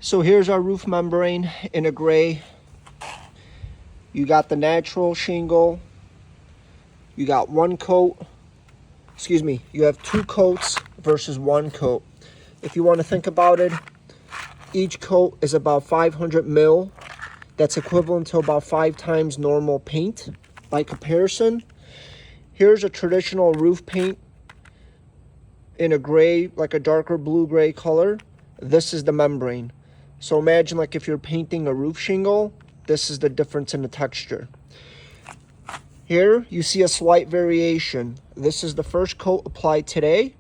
So here's our roof membrane in a gray. You got the natural shingle. You got one coat. Excuse me, you have 2 coats versus 1 coat. If you want to think about it, each coat is about 500 mil. That's equivalent to about 5 times normal paint. By comparison, here's a traditional roof paint in a gray, like a darker blue-gray color. This is the membrane. So imagine like if you're painting a roof shingle, this is the difference in the texture. Here, you see a slight variation. This is the first coat applied today,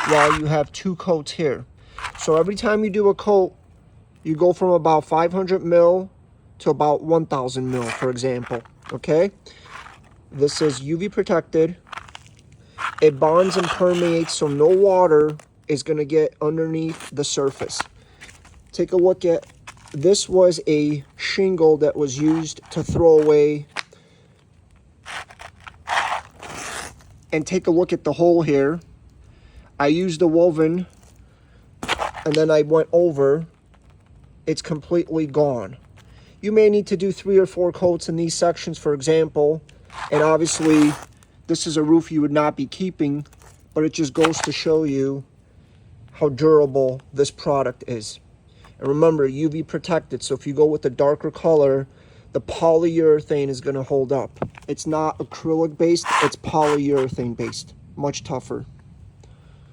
while you have 2 coats here. So every time you do a coat, you go from about 500 mil to about 1,000 mil, for example, okay? This is UV protected. It bonds and permeates, so no water is gonna get underneath the surface. Take a look at, this was a shingle that was used to throw away. And take a look at the hole here. I used the woven and then I went over. It's completely gone. You may need to do 3 or 4 coats in these sections, for example. And obviously, this is a roof you would not be keeping, but it just goes to show you how durable this product is. And remember, UV protected, so if you go with a darker color, the polyurethane is going to hold up. It's not acrylic based, it's polyurethane based. Much tougher.